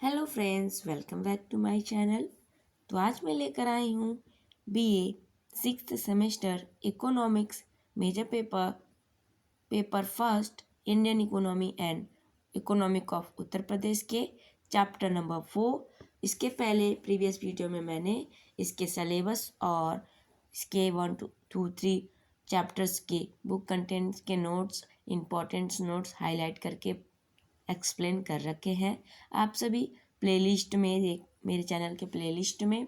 Hello friends, welcome back to my channel. तो आज मैं लेकर आई हूँ BA sixth semester economics major paper first Indian economy and economic of Uttar Pradesh के चैप्टर नंबर 4। इसके पहले प्रीवियस वीडियो में मैंने इसके सिलेबस और इसके 1 2 3 चैप्टर्स के बुक कंटेंट्स के नोट्स, इम्पोर्टेंट्स नोट्स हाईलाइट करके एक्सप्लेन कर रखे हैं। आप सभी प्लेलिस्ट में मेरे चैनल के प्लेलिस्ट में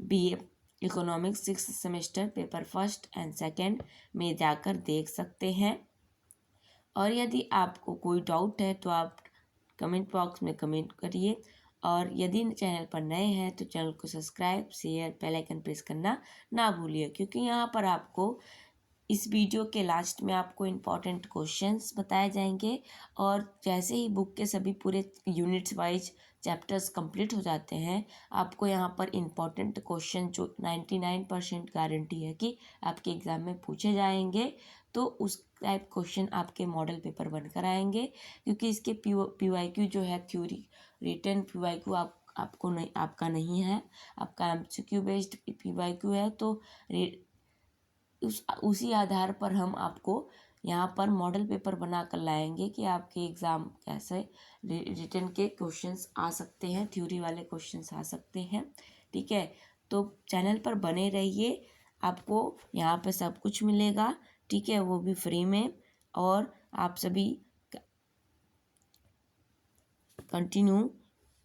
BA economics six semester paper first and second में जाकर देख सकते हैं। और यदि आपको कोई डाउट है तो आप कमेंट बॉक्स में कमेंट करिए। और यदि चैनल पर नए हैं तो चैनल को subscribe, share, bell icon press करना ना भूलिए, क्योंकि यहाँ पर आपको इस वीडियो के लास्ट में आपको इम्पॉर्टेंट क्वेश्चंस बताए जाएंगे। और जैसे ही बुक के सभी पूरे यूनिट्स वाइज चैप्टर्स कंप्लीट हो जाते हैं, आपको यहाँ पर इम्पॉर्टेंट क्वेश्चन जो 99% गारंटी है कि आपके एग्ज़ाम में पूछे जाएंगे, तो उस टाइप क्वेश्चन आपके मॉडल पेपर बनकर आएंगे। क्योंकि इसके PYQ जो है थ्योरी रिटन PYQ आपको नहीं, आपका नहीं है, आपका MCQ बेस्ड PYQ है। तो उसी आधार पर हम आपको यहाँ पर मॉडल पेपर बना कर लाएंगे कि आपके एग्ज़ाम कैसे रिटन के क्वेश्चंस आ सकते हैं, थ्योरी वाले क्वेश्चंस आ सकते हैं। ठीक है, तो चैनल पर बने रहिए, आपको यहाँ पे सब कुछ मिलेगा। ठीक है, वो भी फ्री में। और आप सभी कंटिन्यू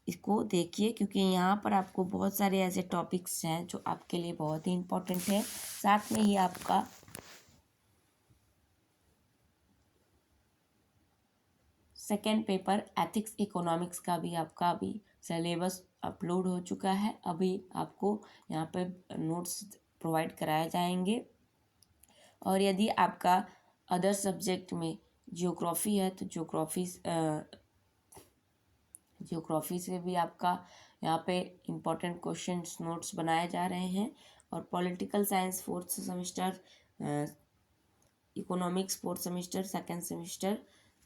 इसको देखिए, क्योंकि यहाँ पर आपको बहुत सारे ऐसे टॉपिक्स हैं जो आपके लिए बहुत ही इम्पोर्टेंट है। साथ में ही आपका सेकेंड पेपर एथिक्स इकोनॉमिक्स का भी आपका अभी सिलेबस अपलोड हो चुका है। अभी आपको यहाँ पे नोट्स प्रोवाइड कराए जाएंगे। और यदि आपका अदर सब्जेक्ट में जियोग्राफी है तो जियोग्राफी से भी आपका यहाँ पे इम्पोर्टेंट क्वेश्चंस नोट्स बनाए जा रहे हैं। और political science fourth semester, economics fourth semester, second semester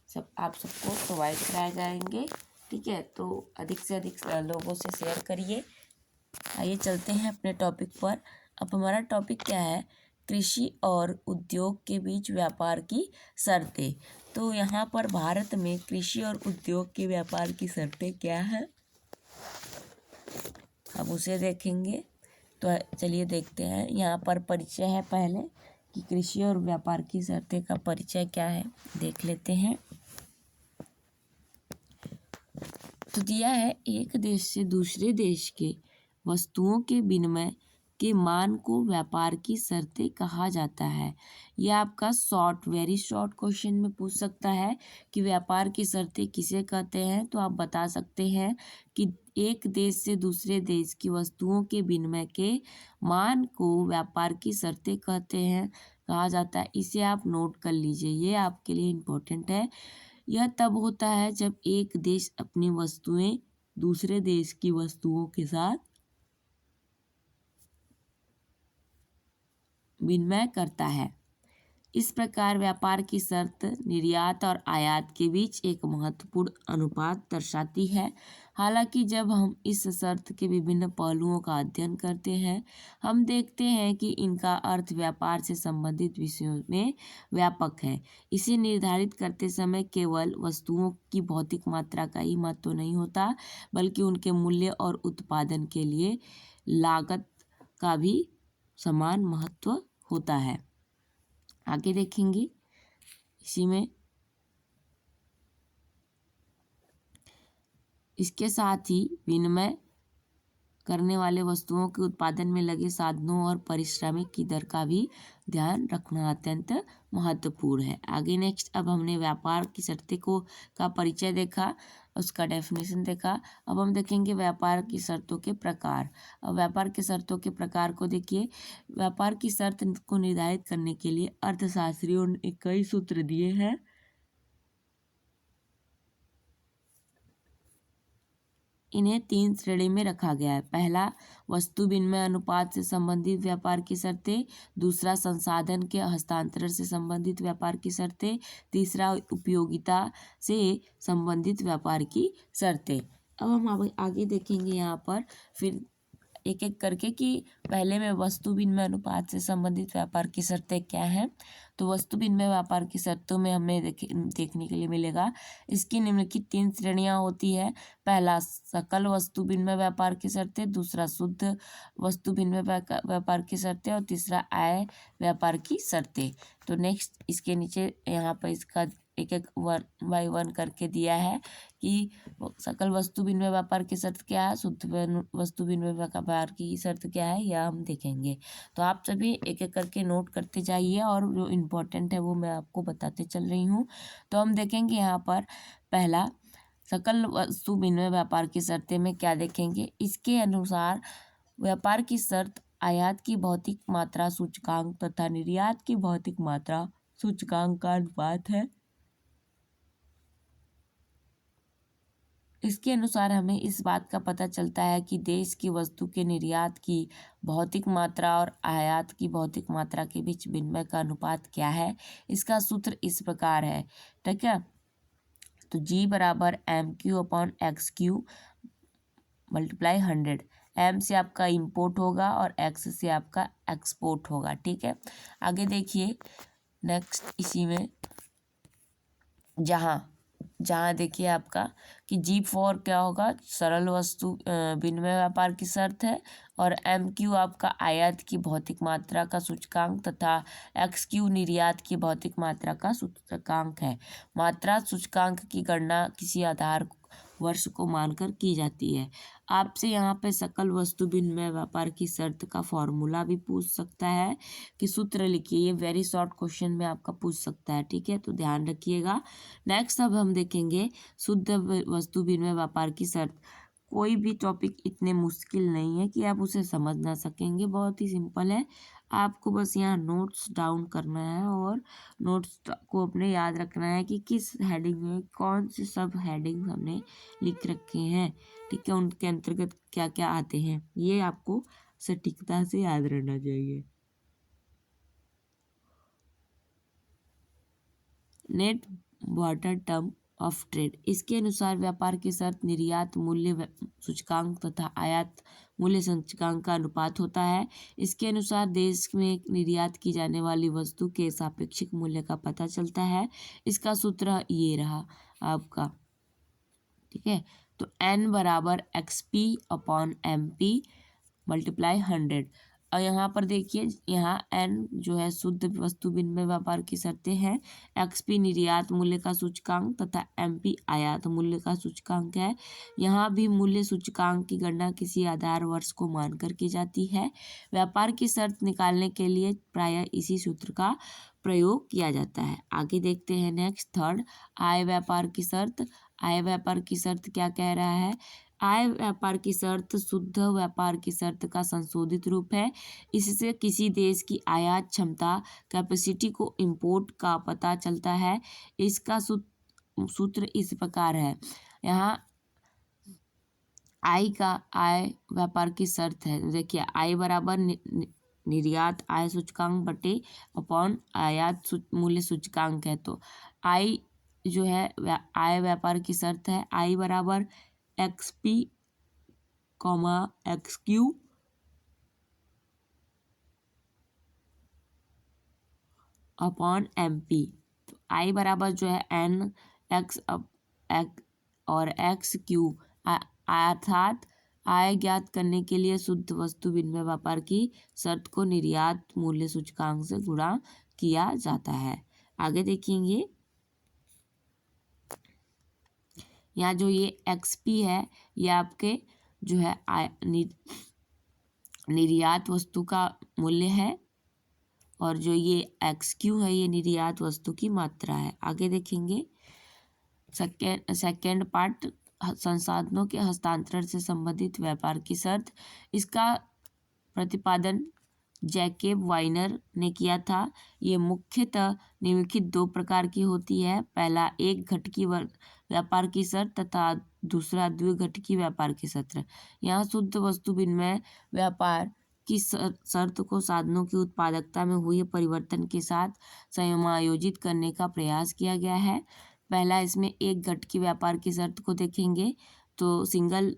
सब आप सबको प्रोवाइड कराए जाएंगे। ठीक है, तो अधिक से अधिक लोगों से शेयर करिए। आइए चलते हैं अपने टॉपिक पर। अब हमारा टॉपिक क्या है? कृषि और उद्योग के बीच व्यापार की शर्तें। तो यहाँ पर भारत में कृषि और उद्योग के व्यापार की शर्तें क्या है, अब उसे देखेंगे। तो चलिए देखते हैं। यहाँ पर परिचय है पहले कि कृषि और व्यापार की शर्तें का परिचय क्या है, देख लेते हैं। तो दिया है, एक देश से दूसरे देश के वस्तुओं के विनिमय के मान को व्यापार की शर्तें कहा जाता है। यह आपका वेरी शॉर्ट क्वेश्चन में पूछ सकता है कि व्यापार की शर्तें किसे कहते हैं। तो आप बता सकते हैं कि एक देश से दूसरे देश की वस्तुओं के विनिमय के मान को व्यापार की शर्तें कहते हैं, कहा जाता है। इसे आप नोट कर लीजिए, ये आपके लिए इम्पोर्टेंट है। यह तब होता है जब एक देश अपनी वस्तुएं दूसरे देश की वस्तुओं के साथ विनिमय करता है। इस प्रकार व्यापार की शर्त निर्यात और आयात के बीच एक महत्वपूर्ण अनुपात दर्शाती है। हालांकि जब हम इस शर्त के विभिन्न पहलुओं का अध्ययन करते हैं, हम देखते हैं कि इनका अर्थ व्यापार से संबंधित विषयों में व्यापक है। इसे निर्धारित करते समय केवल वस्तुओं की भौतिक मात्रा का ही महत्व नहीं होता, बल्कि उनके मूल्य और उत्पादन के लिए लागत का भी समान महत्व होता है। आगे देखेंगे इसी में। इसके साथ ही विनिमय करने वाले वस्तुओं के उत्पादन में लगे साधनों और पारिश्रमिक की दर का भी ध्यान रखना अत्यंत महत्वपूर्ण है। आगे नेक्स्ट, अब हमने व्यापार की शर्तें का परिचय देखा, उसका डेफिनेशन देखा। अब हम देखेंगे व्यापार की शर्तों के प्रकार। अब व्यापार की शर्तों के प्रकार को देखिए। व्यापार की शर्त को निर्धारित करने के लिए अर्थशास्त्रियों ने कई सूत्र दिए हैं। इन्हें 3 श्रेणी में रखा गया है। पहला, वस्तु विनिमय अनुपात से संबंधित व्यापार की शर्तें। दूसरा, संसाधन के हस्तांतरण से संबंधित व्यापार की शर्तें। तीसरा, उपयोगिता से संबंधित व्यापार की शर्तें। अब हम आगे देखेंगे यहाँ पर फिर एक एक करके कि पहले में वस्तु विनिमय अनुपात से संबंधित व्यापार की शर्तें क्या हैं। तो वस्तु विनिमय व्यापार की शर्तों में हमें देखने के लिए मिलेगा इसकी निम्नलिखित 3 श्रेणियां होती है। पहला सकल वस्तु विनिमय व्यापार की शर्तें, दूसरा शुद्ध वस्तु विनिमय व्यापार की शर्तें और तीसरा आय व्यापार की शर्तें। तो नेक्स्ट इसके नीचे यहाँ पर इसका एक एक 1 करके दिया है कि सकल वस्तु विनिमय व्यापार की शर्त क्या है, शुद्ध वस्तु विनिमय व्यापार की शर्त क्या है, यह हम देखेंगे। तो आप सभी एक एक करके नोट करते जाइए और जो इम्पोर्टेंट है वो मैं आपको बताते चल रही हूँ। तो हम देखेंगे यहाँ पर पहला सकल वस्तु विनिमय व्यापार की शर्तें में क्या देखेंगे। इसके अनुसार व्यापार की शर्त आयात की भौतिक मात्रा सूचकांक तथा निर्यात की भौतिक मात्रा सूचकांक का अनुपात है। इसके अनुसार हमें इस बात का पता चलता है कि देश की वस्तु के निर्यात की भौतिक मात्रा और आयात की भौतिक मात्रा के बीच विनिमय का अनुपात क्या है। इसका सूत्र इस प्रकार है, ठीक है। तो G बराबर MQ/XQ मल्टीप्लाई 100। M से आपका इंपोर्ट होगा और X से आपका एक्सपोर्ट होगा, ठीक है। आगे देखिए नेक्स्ट इसी में जहाँ देखिए आपका कि G4 क्या होगा, सरल वस्तु विनिमय व्यापार की शर्त है और MQ आपका आयात की भौतिक मात्रा का सूचकांक तथा XQ निर्यात की भौतिक मात्रा का सूचकांक है। मात्रा सूचकांक की गणना किसी आधार वर्ष को मानकर की जाती है। आपसे यहाँ पे सकल वस्तु विनिमय व्यापार की शर्त का फॉर्मूला भी पूछ सकता है कि सूत्र लिखिए। ये वेरी शॉर्ट क्वेश्चन में आपका पूछ सकता है, ठीक है, तो ध्यान रखिएगा। नेक्स्ट अब हम देखेंगे शुद्ध वस्तु विनिमय व्यापार की शर्त। कोई भी टॉपिक इतने मुश्किल नहीं है कि आप उसे समझ ना सकेंगे, बहुत ही सिंपल है। आपको बस यहाँ नोट्स डाउन करना है और नोट्स को अपने याद रखना है कि किस हेडिंग में कौन से सब हेडिंग हमने लिख रखे हैं, ठीक है, उनके अंतर्गत क्या क्या आते हैं, ये आपको सटीकता से याद रहना चाहिए। Net border term of trade, इसके अनुसार व्यापार की शर्त निर्यात मूल्य सूचकांक तथा आयात मूल्य सूचकांक का अनुपात होता है। इसके अनुसार देश में निर्यात की जाने वाली वस्तु के सापेक्षिक मूल्य का पता चलता है। इसका सूत्र ये रहा आपका, ठीक है। तो N बराबर XP/MP मल्टीप्लाई 100। और यहाँ पर देखिए यहाँ N जो है शुद्ध वस्तु विनिमय व्यापार की शर्तें हैं, XP निर्यात मूल्य का सूचकांक तथा MP आयात मूल्य का सूचकांक है। यहाँ भी मूल्य सूचकांक की गणना किसी आधार वर्ष को मानकर की जाती है। व्यापार की शर्त निकालने के लिए प्रायः इसी सूत्र का प्रयोग किया जाता है। आगे देखते हैं नेक्स्ट थर्ड, आय व्यापार की शर्त। आय व्यापार की शर्त क्या कह रहा है। आय व्यापार की शर्त शुद्ध व्यापार की शर्त का संशोधित रूप है। इससे किसी देश की आयात क्षमता कैपेसिटी को इंपोर्ट का पता चलता है। इसका सूत्र इस प्रकार है। यहाँ आय व्यापार की शर्त है, देखिए आय बराबर निर्यात आय सूचकांक बटे अपॉन आयात मूल्य सूचकांक है। तो आय जो है आय व्यापार की शर्त है, आई बराबर XP, XQ अपॉन MP। तो आई बराबर जो है NX और XQ, अर्थात आय ज्ञात करने के लिए शुद्ध वस्तु विनिमय व्यापार की शर्त को निर्यात मूल्य सूचकांक से गुणा किया जाता है। आगे देखेंगे यहाँ जो ये XP है ये आपके जो है निर्यात वस्तु का मूल्य है और जो ये XQ है ये निर्यात वस्तु की मात्रा है। आगे देखेंगे सेकेंड पार्ट, संसाधनों के हस्तांतरण से संबंधित व्यापार की शर्त। इसका प्रतिपादन जैकेब वाइनर ने किया था। ये मुख्यतः निम्नलिखित 2 प्रकार की होती है। पहला एक घटकी व्यापार की शर्त तथा दूसरा द्विघटकी व्यापार की शर्त। यहाँ शुद्ध वस्तु विनिमय व्यापार की शर्त को साधनों की उत्पादकता में हुए परिवर्तन के साथ समायोजित करने का प्रयास किया गया है। पहला इसमें एक घटकी व्यापार की शर्त को देखेंगे। तो सिंगल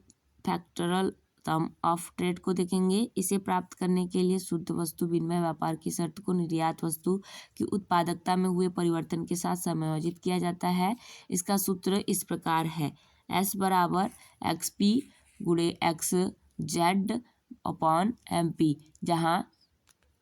फैक्टरल टर्म ऑफ ट्रेड को देखेंगे। इसे प्राप्त करने के लिए शुद्ध वस्तु विनिमय व्यापार की शर्त को निर्यात वस्तु की उत्पादकता में हुए परिवर्तन के साथ समायोजित किया जाता है। इसका सूत्र इस प्रकार है, S बराबर XP गुणे XZ अपॉन MP, जहाँ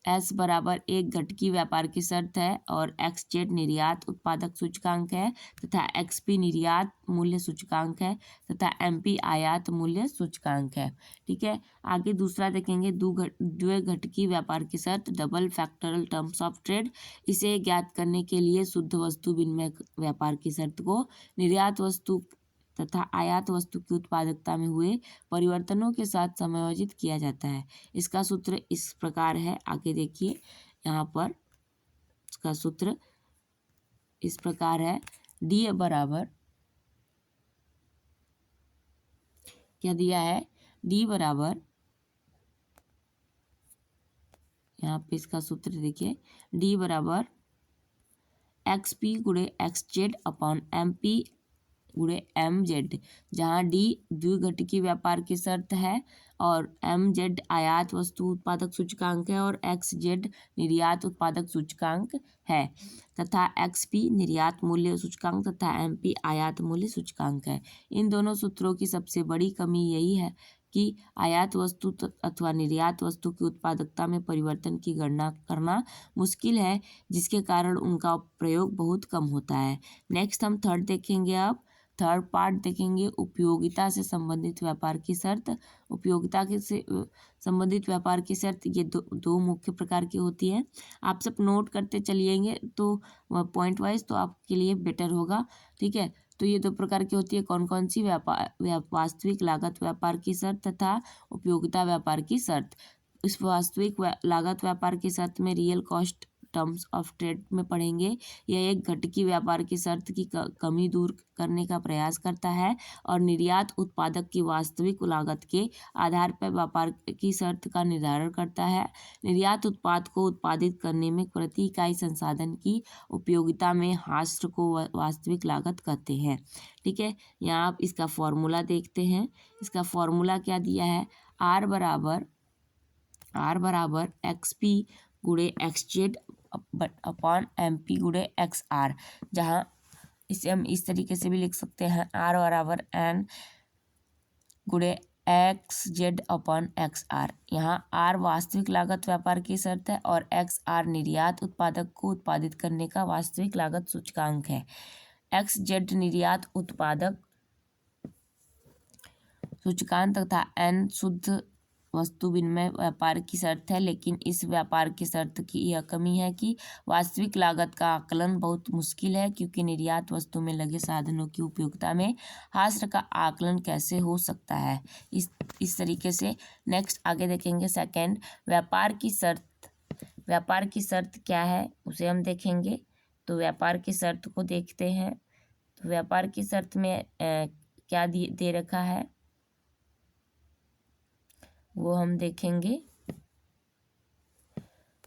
S बराबर एक घटकी व्यापार की शर्त है और XZ निर्यात उत्पादक सूचकांक है तथा XP निर्यात मूल्य सूचकांक है तथा MP आयात मूल्य सूचकांक है। ठीक है, आगे दूसरा देखेंगे, द्विघटकी व्यापार की शर्त, डबल फैक्टरल टर्म्स ऑफ ट्रेड। इसे ज्ञात करने के लिए शुद्ध वस्तु विनिमय व्यापार की शर्त को निर्यात वस्तु तथा आयात वस्तु की उत्पादकता में हुए परिवर्तनों के साथ समायोजित किया जाता है। इसका सूत्र इस प्रकार है, आगे देखिए यहाँ पर इसका सूत्र इस प्रकार है, D बराबर क्या दिया है, D बराबर, यहाँ पे इसका सूत्र देखिए, D बराबर XP गुणे XZ अपॉन MP गुणे MZ, जहाँ D द्विघटकी व्यापार की शर्त है और MZ आयात वस्तु उत्पादक सूचकांक है और XZ निर्यात उत्पादक सूचकांक है तथा XP निर्यात मूल्य सूचकांक तथा MP आयात मूल्य सूचकांक है। इन दोनों सूत्रों की सबसे बड़ी कमी यही है कि आयात वस्तु अथवा निर्यात वस्तु की उत्पादकता में परिवर्तन की गणना करना मुश्किल है, जिसके कारण उनका प्रयोग बहुत कम होता है। नेक्स्ट हम थर्ड देखेंगे। अब थर्ड पार्ट देखेंगे, उपयोगिता से संबंधित व्यापार की शर्त। उपयोगिता के से संबंधित व्यापार की शर्त ये दो मुख्य प्रकार की होती है। आप सब नोट करते चलिएंगे तो पॉइंट वाइज तो आपके लिए बेटर होगा। ठीक है, तो ये दो प्रकार की होती है, कौन कौन सी, वास्तविक लागत व्यापार की शर्त तथा उपयोगिता व्यापार की शर्त। इस वास्तविक लागत व्यापार की शर्त में real cost terms of trade में पढ़ेंगे। यह एक घटकी व्यापार की शर्त की कमी दूर करने का प्रयास करता है और निर्यात उत्पादक की वास्तविक लागत के आधार पर व्यापार की शर्त का निर्धारण करता है। निर्यात उत्पाद को उत्पादित करने में प्रति इकाई संसाधन की उपयोगिता में हास्य को वास्तविक लागत कहते हैं। ठीक है, यहाँ आप इसका फॉर्मूला देखते हैं। इसका फॉर्मूला क्या दिया है, R बराबर XP गुणे XZ अपॉन MP गुणे XR, जहाँ इसे हम इस तरीके से भी लिख सकते हैं, R बराबर N गुणे XZ अपॉन XR। यहाँ R वास्तविक लागत व्यापार की शर्त है और XR निर्यात उत्पादक को उत्पादित करने का वास्तविक लागत सूचकांक है। XZ निर्यात उत्पादक सूचकांक तथा N शुद्ध वस्तु विनिमय व्यापार की शर्त है। लेकिन इस व्यापार की शर्त की यह कमी है कि वास्तविक लागत का आकलन बहुत मुश्किल है, क्योंकि निर्यात वस्तु में लगे साधनों की उपयोगिता में हास्य का आकलन कैसे हो सकता है। इस तरीके से नेक्स्ट आगे देखेंगे। सेकंड, व्यापार की शर्त। व्यापार की शर्त क्या है उसे हम देखेंगे। तो व्यापार की शर्त को देखते हैं। तो व्यापार की शर्त में क्या दे रखा है वो हम देखेंगे। तो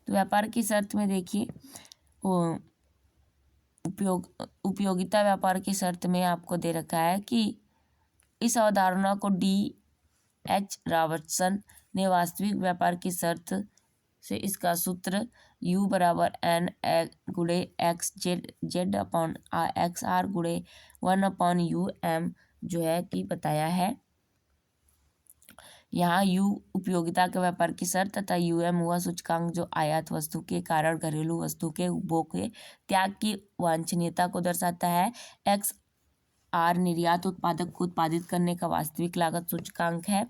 व्यापार की शर्त में देखिए, उपयोगिता व्यापार की शर्त में आपको दे रखा है कि इस अवधारणा को D.H. रॉबर्टसन ने वास्तविक व्यापार की शर्त से इसका सूत्र U बराबर N गुणे XZ अपॉन XR गुणे 1 अपॉन UM जो है कि बताया है। यहाँ U उपयोगिता के व्यापार की शर्त तथा UM हुआ सूचकांक जो आयात वस्तु के कारण घरेलू वस्तु के उपभोग के त्याग की वांछनीयता को दर्शाता है। XR निर्यात उत्पादक को उत्पादित करने का वास्तविक लागत सूचकांक है।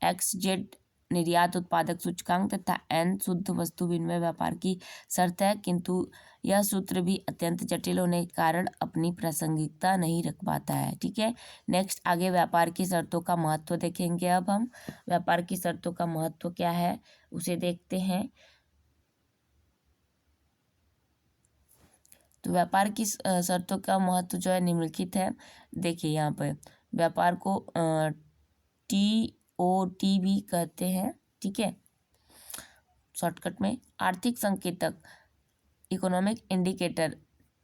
XZ निर्यात उत्पादक सूचकांक तथा N शुद्ध वस्तु विनिमय व्यापार की शर्त है, किंतु यह सूत्र भी अत्यंत जटिल होने के कारण अपनी प्रासंगिकता नहीं रख पाता है। ठीक है, नेक्स्ट आगे व्यापार की शर्तों का महत्व देखेंगे। अब हम व्यापार की शर्तों का महत्व क्या है उसे देखते हैं। तो व्यापार की शर्तों का महत्व जो है निम्नलिखित है। देखिए यहाँ पर व्यापार को TOT भी कहते हैं। ठीक है, शॉर्टकट में आर्थिक संकेतक इकोनॉमिक इंडिकेटर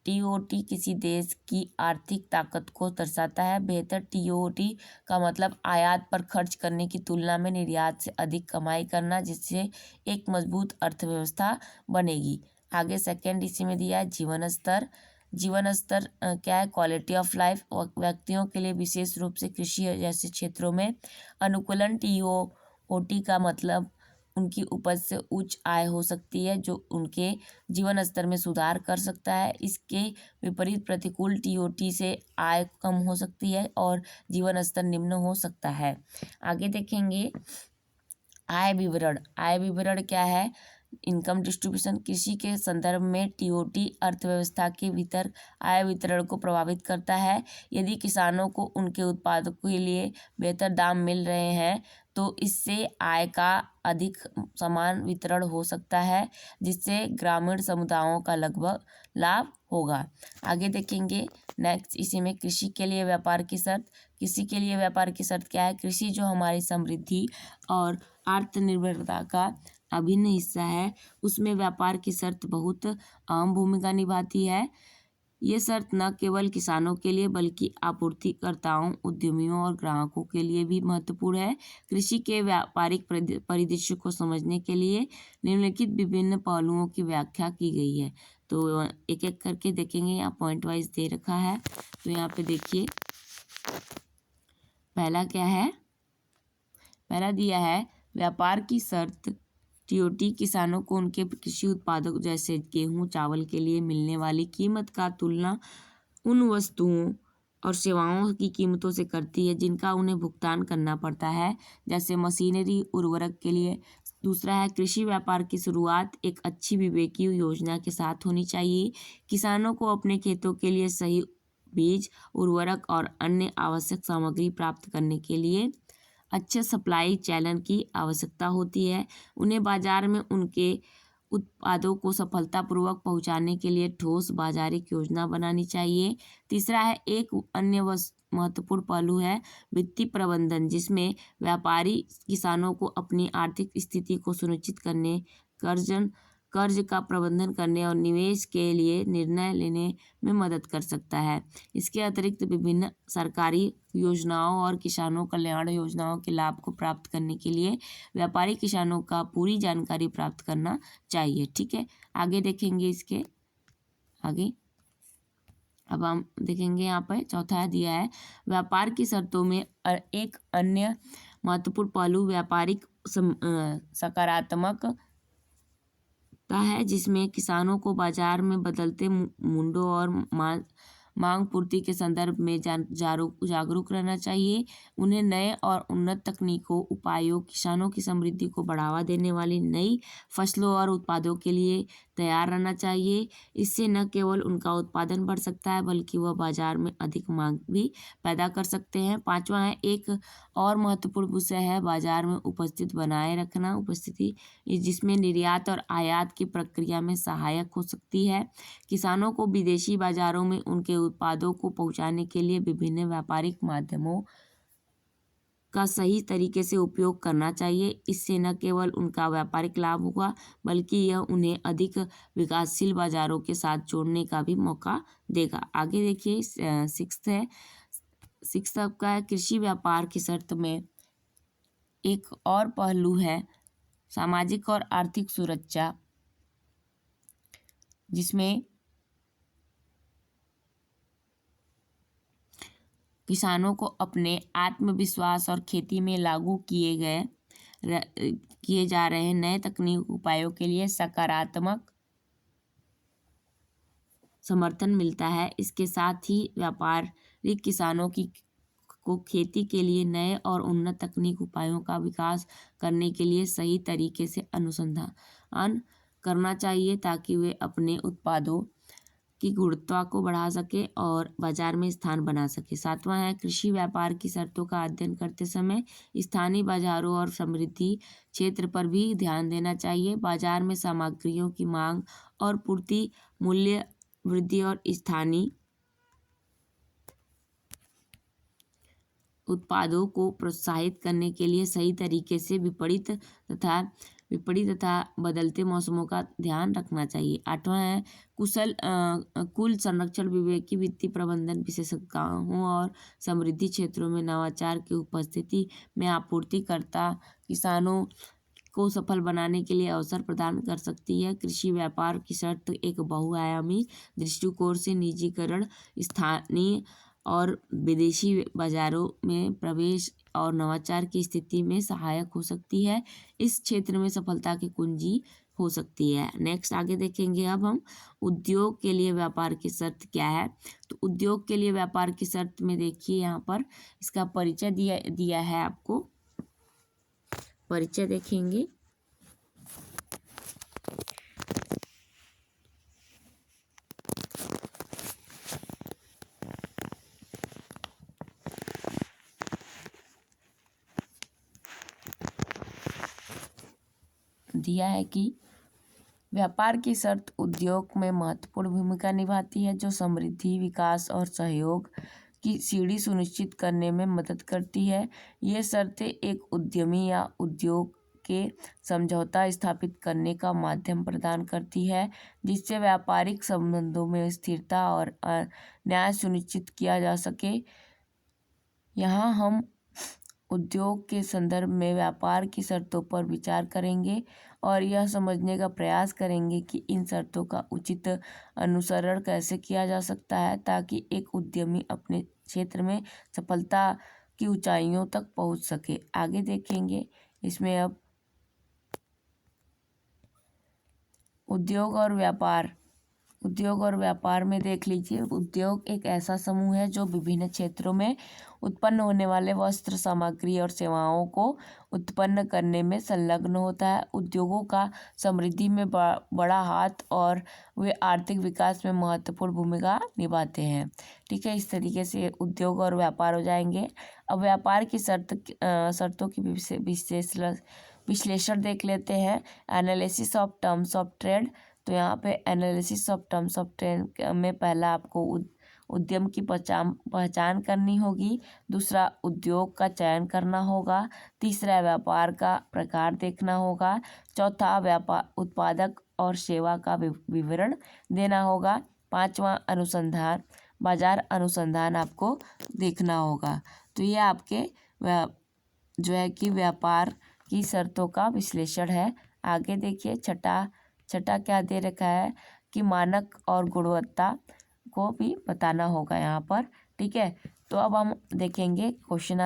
टीओटी किसी देश की आर्थिक ताकत को दर्शाता है। बेहतर टीओटी का मतलब आयात पर खर्च करने की तुलना में निर्यात से अधिक कमाई करना, जिससे एक मजबूत अर्थव्यवस्था बनेगी। आगे सेकंड इसी में दिया है जीवन स्तर। जीवन स्तर क्या है? Quality of life. व्यक्तियों के लिए विशेष रूप से कृषि जैसे क्षेत्रों में अनुकूलन। टीओटी का मतलब उनकी उपज से उच्च आय हो सकती है, जो उनके जीवन स्तर में सुधार कर सकता है। इसके विपरीत प्रतिकूल टीओटी से आय कम हो सकती है और जीवन स्तर निम्न हो सकता है। आगे देखेंगे आय विवरण। आय विवरण क्या है? Income distribution. कृषि के संदर्भ में टीओटी अर्थव्यवस्था के भीतर आय वितरण को प्रभावित करता है। यदि किसानों को उनके उत्पादों के लिए बेहतर दाम मिल रहे हैं तो इससे आय का अधिक समान वितरण हो सकता है, जिससे ग्रामीण समुदायों का लगभग लाभ होगा। आगे देखेंगे नेक्स्ट इसी में कृषि के लिए व्यापार की शर्त। कृषि के लिए व्यापार की शर्त क्या है? कृषि जो हमारी समृद्धि और आत्मनिर्भरता का अभिन्न हिस्सा है, उसमें व्यापार की शर्त बहुत अहम भूमिका निभाती है। ये शर्त न केवल किसानों के लिए बल्कि आपूर्तिकर्ताओं, उद्यमियों और ग्राहकों के लिए भी महत्वपूर्ण है। कृषि के व्यापारिक परिदृश्य को समझने के लिए निम्नलिखित विभिन्न पहलुओं की व्याख्या की गई है। तो एक एक करके देखेंगे, यहाँ पॉइंट वाइज दे रखा है। तो यहाँ पे देखिए पहला क्या है? पहला दिया है व्यापार की शर्त। टीओटी किसानों को उनके कृषि उत्पादों जैसे गेहूं, चावल के लिए मिलने वाली कीमत का तुलना उन वस्तुओं और सेवाओं की कीमतों से करती है जिनका उन्हें भुगतान करना पड़ता है, जैसे मशीनरी, उर्वरक के लिए। दूसरा है कृषि व्यापार की शुरुआत एक अच्छी विवेकी योजना के साथ होनी चाहिए। किसानों को अपने खेतों के लिए सही बीज, उर्वरक और अन्य आवश्यक सामग्री प्राप्त करने के लिए अच्छे सप्लाई चैनल की आवश्यकता होती है। उन्हें बाजार में उनके उत्पादों को सफलतापूर्वक पहुंचाने के लिए ठोस बाजारिक योजना बनानी चाहिए। तीसरा है एक अन्य महत्वपूर्ण पहलू है वित्तीय प्रबंधन, जिसमें व्यापारी किसानों को अपनी आर्थिक स्थिति को सुनिश्चित करने, कर्ज का प्रबंधन करने और निवेश के लिए निर्णय लेने में मदद कर सकता है। इसके अतिरिक्त विभिन्न सरकारी योजनाओं और किसानों कल्याण योजनाओं के लाभ को प्राप्त करने के लिए व्यापारी किसानों का पूरी जानकारी प्राप्त करना चाहिए। ठीक है, आगे देखेंगे इसके आगे। अब हम देखेंगे यहाँ पर चौथा दिया है व्यापार की शर्तों में एक अन्य महत्वपूर्ण पहलू व्यापारिक सकारात्मक है, जिसमें किसानों को बाजार में बदलते मूल्यों और मांग पूर्ति के संदर्भ में जागरूक रहना चाहिए। उन्हें नए और उन्नत तकनीकों, उपायों, किसानों की समृद्धि को बढ़ावा देने वाली नई फसलों और उत्पादों के लिए तैयार रहना चाहिए। इससे न केवल उनका उत्पादन बढ़ सकता है बल्कि वह बाजार में अधिक मांग भी पैदा कर सकते हैं। पांचवा है एक और महत्वपूर्ण विषय है बाजार में उपस्थिति बनाए रखना। उपस्थिति जिसमें निर्यात और आयात की प्रक्रिया में सहायक हो सकती है। किसानों को विदेशी बाजारों में उनके उत्पादों को पहुंचाने के लिए विभिन्न व्यापारिक माध्यमों का सही तरीके से उपयोग करना चाहिए। इससे न केवल उनका व्यापारिक लाभ होगा बल्कि यह उन्हें अधिक विकासशील बाजारों के साथ जोड़ने का भी मौका देगा। आगे देखिए सिक्स्थ का है कृषि व्यापार की शर्त में एक और पहलू है सामाजिक और आर्थिक सुरक्षा, जिसमें किसानों को अपने आत्मविश्वास और खेती में लागू किए जा रहे नए तकनीक उपायों के लिए सकारात्मक समर्थन मिलता है। इसके साथ ही व्यापारिक किसानों को खेती के लिए नए और उन्नत तकनीक उपायों का विकास करने के लिए सही तरीके से अनुसंधान करना चाहिए ताकि वे अपने उत्पादों की गुणवत्ता को बढ़ा सके और बाजार में स्थान बना सके। सातवां है कृषि व्यापार की शर्तों का अध्ययन करते समय स्थानीय बाजारों और समृद्धि क्षेत्र पर भी ध्यान देना चाहिए। बाजार में सामग्रियों की मांग और पूर्ति, मूल्य वृद्धि और स्थानीय उत्पादों को प्रोत्साहित करने के लिए सही तरीके से विपणित तथा विपरीत तथा बदलते मौसमों का ध्यान रखना चाहिए। 8वां है कुल संरक्षण विवेकी वित्तीय प्रबंधन विशेषज्ञों और समृद्धि क्षेत्रों में नवाचार की उपस्थिति में आपूर्तिकर्ता किसानों को सफल बनाने के लिए अवसर प्रदान कर सकती है। कृषि व्यापार की शर्त एक बहुआयामी दृष्टिकोण से निजीकरण, स्थानीय और विदेशी बाजारों में प्रवेश और नवाचार की स्थिति में सहायक हो सकती है। इस क्षेत्र में सफलता की कुंजी हो सकती है। नेक्स्ट आगे देखेंगे अब हम उद्योग के लिए व्यापार की शर्त क्या है। तो उद्योग के लिए व्यापार की शर्त में देखिए यहाँ पर इसका परिचय दिया है। आपको परिचय देखेंगे। दिया है कि व्यापार की शर्त उद्योग में महत्वपूर्ण भूमिका निभाती है, जो समृद्धि, विकास और सहयोग की सीढ़ी सुनिश्चित करने में मदद करती है। ये शर्तें एक उद्यमी या उद्योग के समझौता स्थापित करने का माध्यम प्रदान करती है, जिससे व्यापारिक संबंधों में स्थिरता और न्याय सुनिश्चित किया जा सके। यहाँ हम उद्योग के संदर्भ में व्यापार की शर्तों पर विचार करेंगे और यह समझने का प्रयास करेंगे कि इन शर्तों का उचित अनुसरण कैसे किया जा सकता है, ताकि एक उद्यमी अपने क्षेत्र में सफलता की ऊंचाइयों तक पहुंच सके। आगे देखेंगे इसमें अब उद्योग और व्यापार में देख लीजिए। उद्योग एक ऐसा समूह है जो विभिन्न क्षेत्रों में उत्पन्न होने वाले वस्त्र, सामग्री और सेवाओं को उत्पन्न करने में संलग्न होता है। उद्योगों का समृद्धि में बड़ा हाथ और वे आर्थिक विकास में महत्वपूर्ण भूमिका निभाते हैं। ठीक है, इस तरीके से उद्योग और व्यापार हो जाएंगे। अब व्यापार की शर्तों की विश्लेषण देख लेते हैं। Analysis of terms of trade. तो यहाँ पे analysis of terms of trade में पहला आपको उद्यम की पहचान करनी होगी। दूसरा, उद्योग का चयन करना होगा। तीसरा, व्यापार का प्रकार देखना होगा। चौथा, व्यापार उत्पादक और सेवा का विवरण देना होगा। पांचवा, बाजार अनुसंधान आपको देखना होगा। तो ये आपके जो है कि व्यापार की शर्तों का विश्लेषण है। आगे देखिए छठा क्या दे रखा है कि मानक और गुणवत्ता को भी बताना होगा यहाँ पर। ठीक है, तो अब हम देखेंगे क्वेश्चन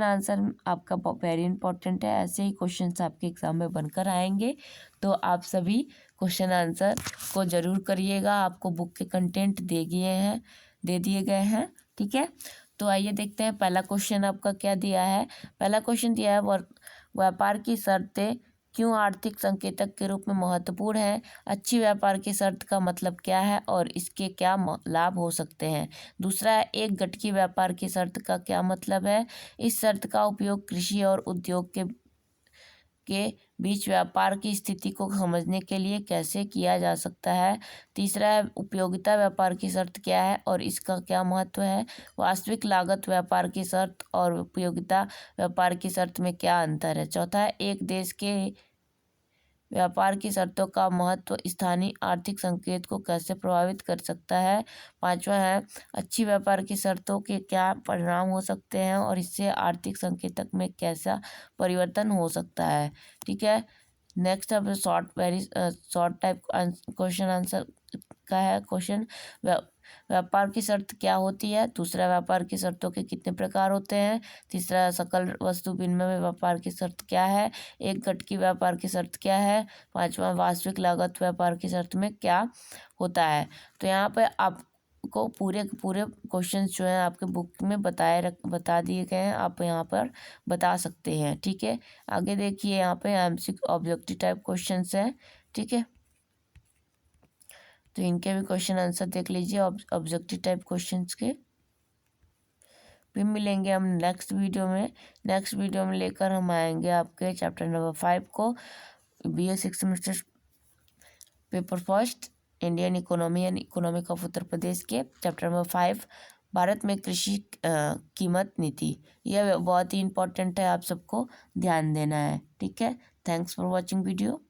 आंसर आपका वेरी इंपॉर्टेंट है। ऐसे ही क्वेश्चंस आपके एग्जाम में बनकर आएंगे, तो आप सभी क्वेश्चन आंसर को जरूर करिएगा। आपको बुक के कंटेंट दे दिए गए हैं। ठीक है, तो आइए देखते हैं पहला क्वेश्चन आपका क्या दिया है। पहला क्वेश्चन दिया है व्यापार की शर्तें क्यों आर्थिक संकेतक के रूप में महत्वपूर्ण है। अच्छी व्यापार की शर्त का मतलब क्या है और इसके क्या लाभ हो सकते हैं। दूसरा है, एक गठकी व्यापार की शर्त का क्या मतलब है। इस शर्त का उपयोग कृषि और उद्योग के बीच व्यापार की स्थिति को समझने के लिए कैसे किया जा सकता है। तीसरा है, उपयोगिता व्यापार की शर्त क्या है और इसका क्या महत्व है। वास्तविक लागत व्यापार की शर्त और उपयोगिता व्यापार की शर्त में क्या अंतर है। चौथा है, एक देश के व्यापार की शर्तों का महत्व स्थानीय आर्थिक संकेत को कैसे प्रभावित कर सकता है। पांचवा है, अच्छी व्यापार की शर्तों के क्या परिणाम हो सकते हैं और इससे आर्थिक संकेतक में कैसा परिवर्तन हो सकता है। ठीक है, नेक्स्ट अब शॉर्ट टाइप क्वेश्चन आंसर का है क्वेश्चन। व्यापार की शर्त क्या होती है। दूसरा, व्यापार की शर्तों के कितने प्रकार होते हैं। तीसरा, सकल वस्तु विनिमय में व्यापार की शर्त क्या है। एक गठकी व्यापार की शर्त क्या है। पांचवा, वास्तविक लागत व्यापार की शर्त में क्या होता है। तो यहाँ पे आपको पूरे क्वेश्चन जो है आपके बुक में बता दिए गए हैं, आप यहाँ पर बता सकते हैं। ठीक है, आगे देखिए यहाँ पे एमसीक्यू ऑब्जेक्टिव टाइप क्वेश्चन है। ठीक है, तो इनके भी क्वेश्चन आंसर देख लीजिए ऑब्जेक्टिव टाइप क्वेश्चंस के। फिर मिलेंगे हम नेक्स्ट वीडियो में लेकर हम आएंगे आपके चैप्टर नंबर 5 को, BA 6 semester paper first, Indian economy and economic of Uttar Pradesh के चैप्टर नंबर 5, भारत में कृषि कीमत नीति। यह बहुत ही इंपॉर्टेंट है, आप सबको ध्यान देना है। ठीक है, Thanks for watching video.